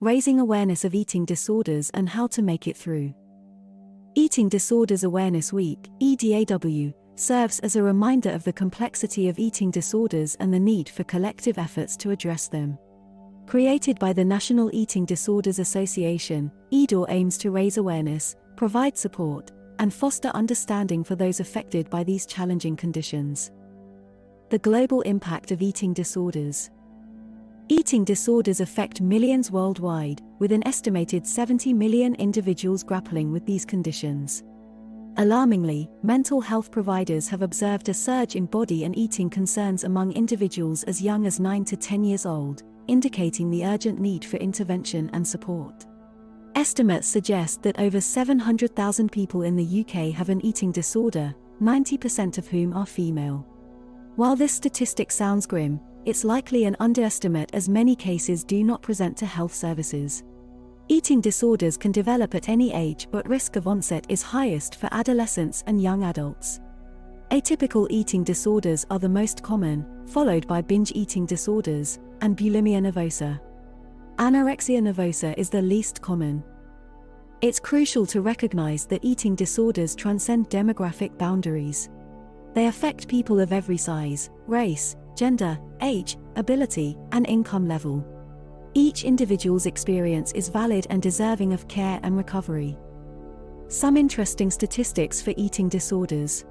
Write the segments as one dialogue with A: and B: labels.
A: raising awareness of eating disorders and how to make it through. Eating Disorders Awareness Week, EDAW, serves as a reminder of the complexity of eating disorders and the need for collective efforts to address them. Created by the National Eating Disorders Association, EDAW aims to raise awareness, provide support, and foster understanding for those affected by these challenging conditions. The global impact of eating disorders. Eating disorders affect millions worldwide, with an estimated 70 million individuals grappling with these conditions. Alarmingly, mental health providers have observed a surge in body and eating concerns among individuals as young as 9 to 10 years old, indicating the urgent need for intervention and support. Estimates suggest that over 700,000 people in the UK have an eating disorder, 90% of whom are female. While this statistic sounds grim, it's likely an underestimate as many cases do not present to health services. Eating disorders can develop at any age, but risk of onset is highest for adolescents and young adults. Atypical eating disorders are the most common, followed by binge eating disorders and bulimia nervosa. Anorexia nervosa is the least common. It's crucial to recognize that eating disorders transcend demographic boundaries. They affect people of every size, race, gender, age, ability, and income level. Each individual's experience is valid and deserving of care and recovery. Some interesting statistics for eating disorders.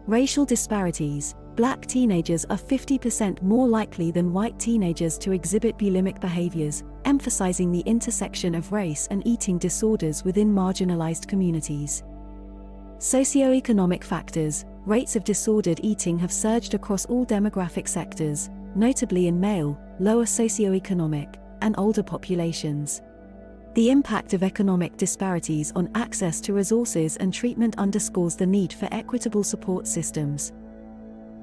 A: Racial disparities. Black teenagers are 50% more likely than white teenagers to exhibit bulimic behaviors, emphasizing the intersection of race and eating disorders within marginalized communities. Socioeconomic factors. Rates of disordered eating have surged across all demographic sectors, notably in male, lower socioeconomic, and older populations. The impact of economic disparities on access to resources and treatment underscores the need for equitable support systems.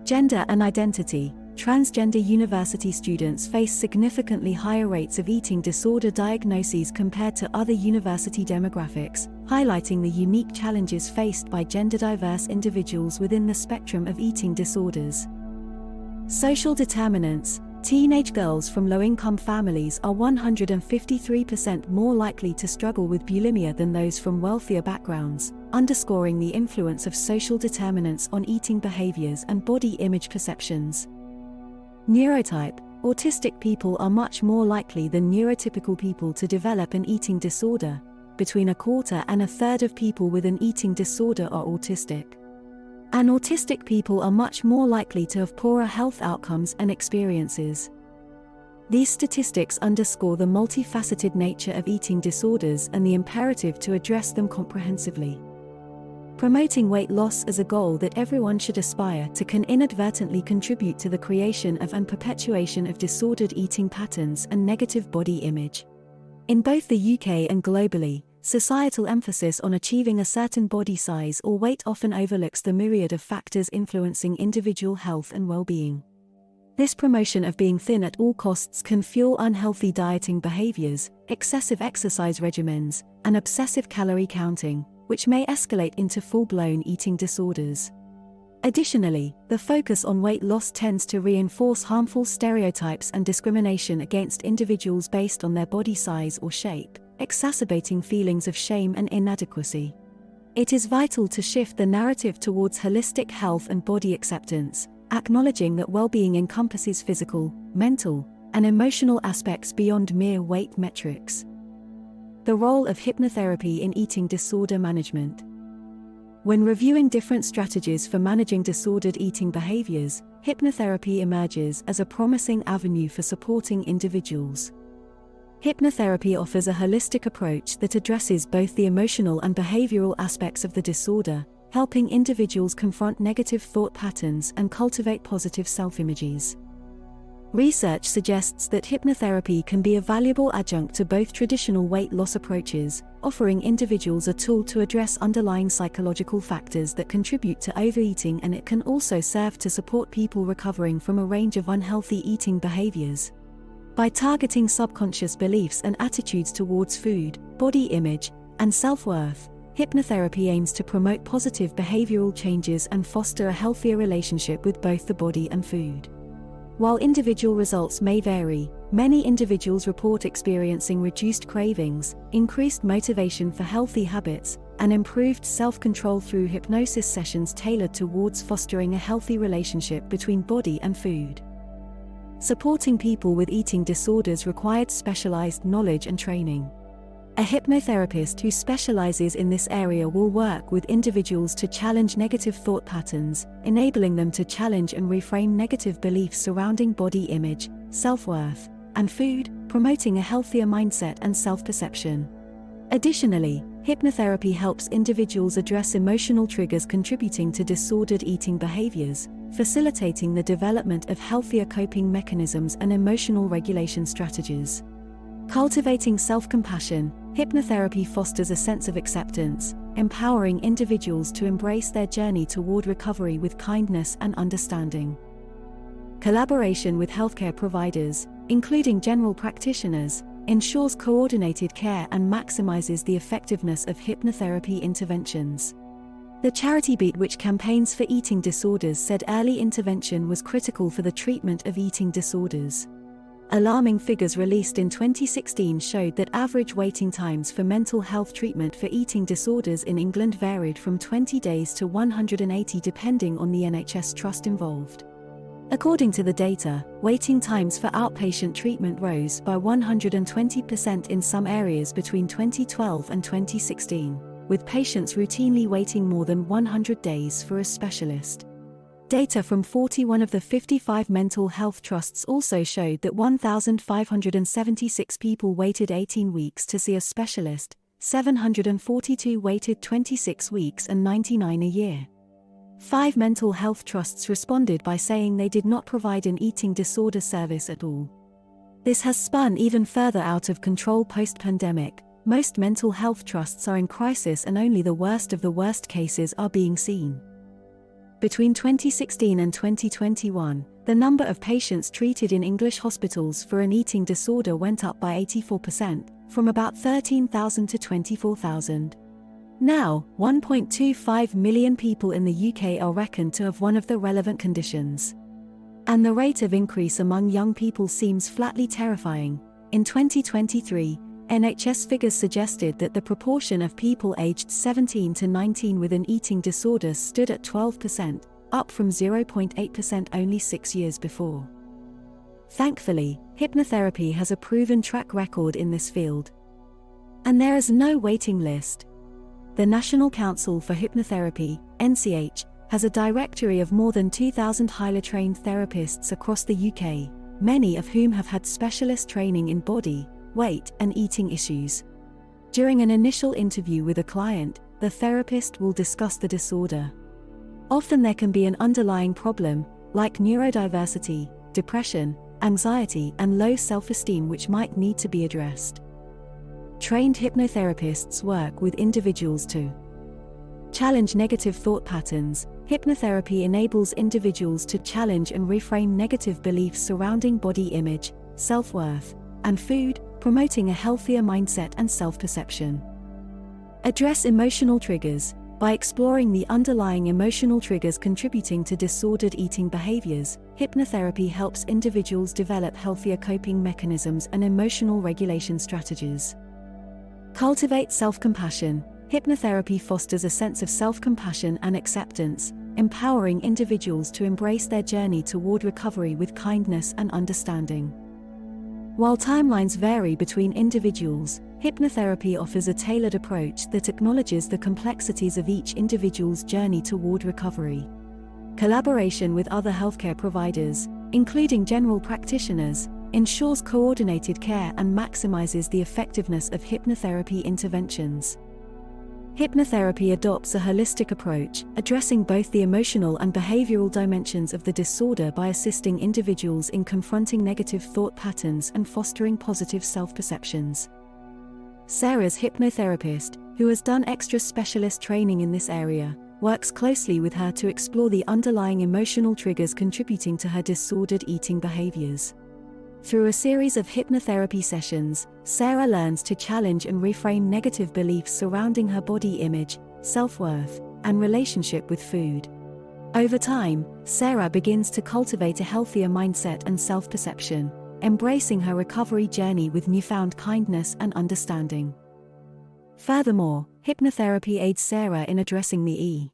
A: Gender and identity. Transgender university students face significantly higher rates of eating disorder diagnoses compared to other university demographics, highlighting the unique challenges faced by gender-diverse individuals within the spectrum of eating disorders. Social determinants. Teenage girls from low-income families are 153% more likely to struggle with bulimia than those from wealthier backgrounds, underscoring the influence of social determinants on eating behaviors and body image perceptions. Neurotype. Autistic people are much more likely than neurotypical people to develop an eating disorder. Between a quarter and a third of people with an eating disorder are autistic. And autistic people are much more likely to have poorer health outcomes and experiences. These statistics underscore the multifaceted nature of eating disorders and the imperative to address them comprehensively. Promoting weight loss as a goal that everyone should aspire to can inadvertently contribute to the creation of and perpetuation of disordered eating patterns and negative body image. In both the UK and globally, societal emphasis on achieving a certain body size or weight often overlooks the myriad of factors influencing individual health and well-being. This promotion of being thin at all costs can fuel unhealthy dieting behaviors, excessive exercise regimens, and obsessive calorie counting, which may escalate into full-blown eating disorders. Additionally, the focus on weight loss tends to reinforce harmful stereotypes and discrimination against individuals based on their body size or shape, exacerbating feelings of shame and inadequacy. It is vital to shift the narrative towards holistic health and body acceptance, acknowledging that well-being encompasses physical, mental, and emotional aspects beyond mere weight metrics. The role of hypnotherapy in eating disorder management. When reviewing different strategies for managing disordered eating behaviors, hypnotherapy emerges as a promising avenue for supporting individuals. Hypnotherapy offers a holistic approach that addresses both the emotional and behavioral aspects of the disorder, helping individuals confront negative thought patterns and cultivate positive self-images. Research suggests that hypnotherapy can be a valuable adjunct to both traditional weight loss approaches, offering individuals a tool to address underlying psychological factors that contribute to overeating, and it can also serve to support people recovering from a range of unhealthy eating behaviors. By targeting subconscious beliefs and attitudes towards food, body image, and self-worth, hypnotherapy aims to promote positive behavioral changes and foster a healthier relationship with both the body and food. While individual results may vary, Many individuals report experiencing reduced cravings, increased motivation for healthy habits, and improved self-control through hypnosis sessions tailored towards fostering a healthy relationship between body and food. Supporting people with eating disorders required specialized knowledge and training. A hypnotherapist who specializes in this area will work with individuals to challenge negative thought patterns, enabling them to challenge and reframe negative beliefs surrounding body image, self-worth, and food, promoting a healthier mindset and self-perception. Additionally, hypnotherapy helps individuals address emotional triggers contributing to disordered eating behaviors, facilitating the development of healthier coping mechanisms and emotional regulation strategies. Cultivating self-compassion, hypnotherapy fosters a sense of acceptance, empowering individuals to embrace their journey toward recovery with kindness and understanding. Collaboration with healthcare providers, including general practitioners, ensures coordinated care and maximizes the effectiveness of hypnotherapy interventions. The charity Beat, which campaigns for eating disorders, said early intervention was critical for the treatment of eating disorders. Alarming figures released in 2016 showed that average waiting times for mental health treatment for eating disorders in England varied from 20 days to 180 depending on the NHS trust involved. According to the data, waiting times for outpatient treatment rose by 120% in some areas between 2012 and 2016, with patients routinely waiting more than 100 days for a specialist. Data from 41 of the 55 mental health trusts also showed that 1,576 people waited 18 weeks to see a specialist, 742 waited 26 weeks and 99 a year. 5 mental health trusts responded by saying they did not provide an eating disorder service at all. This has spun even further out of control post-pandemic. Most mental health trusts are in crisis and only the worst of the worst cases are being seen. Between 2016 and 2021, the number of patients treated in English hospitals for an eating disorder went up by 84%, from about 13,000 to 24,000. Now, 1.25 million people in the UK are reckoned to have one of the relevant conditions. And the rate of increase among young people seems flatly terrifying. In 2023, NHS figures suggested that the proportion of people aged 17 to 19 with an eating disorder stood at 12%, up from 0.8% only 6 years before. Thankfully, hypnotherapy has a proven track record in this field. And there is no waiting list. The National Council for Hypnotherapy, NCH, has a directory of more than 2,000 highly trained therapists across the UK, many of whom have had specialist training in body, weight, and eating issues. During an initial interview with a client, the therapist will discuss the disorder. Often there can be an underlying problem, like neurodiversity, depression, anxiety, and low self-esteem, which might need to be addressed. Trained hypnotherapists work with individuals to challenge negative thought patterns. Hypnotherapy enables individuals to challenge and reframe negative beliefs surrounding body image, self-worth, and food, promoting a healthier mindset and self-perception. Address emotional triggers. By exploring the underlying emotional triggers contributing to disordered eating behaviors, hypnotherapy helps individuals develop healthier coping mechanisms and emotional regulation strategies. Cultivate self-compassion. Hypnotherapy fosters a sense of self-compassion and acceptance, empowering individuals to embrace their journey toward recovery with kindness and understanding. While timelines vary between individuals, hypnotherapy offers a tailored approach that acknowledges the complexities of each individual's journey toward recovery. Collaboration with other healthcare providers, including general practitioners, ensures coordinated care and maximizes the effectiveness of hypnotherapy interventions. Hypnotherapy adopts a holistic approach, addressing both the emotional and behavioral dimensions of the disorder by assisting individuals in confronting negative thought patterns and fostering positive self-perceptions. Sarah's hypnotherapist, who has done extra specialist training in this area, works closely with her to explore the underlying emotional triggers contributing to her disordered eating behaviors. Through a series of hypnotherapy sessions, Sarah learns to challenge and reframe negative beliefs surrounding her body image, self-worth, and relationship with food. Over time, Sarah begins to cultivate a healthier mindset and self-perception, embracing her recovery journey with newfound kindness and understanding. Furthermore, hypnotherapy aids Sarah in addressing the E.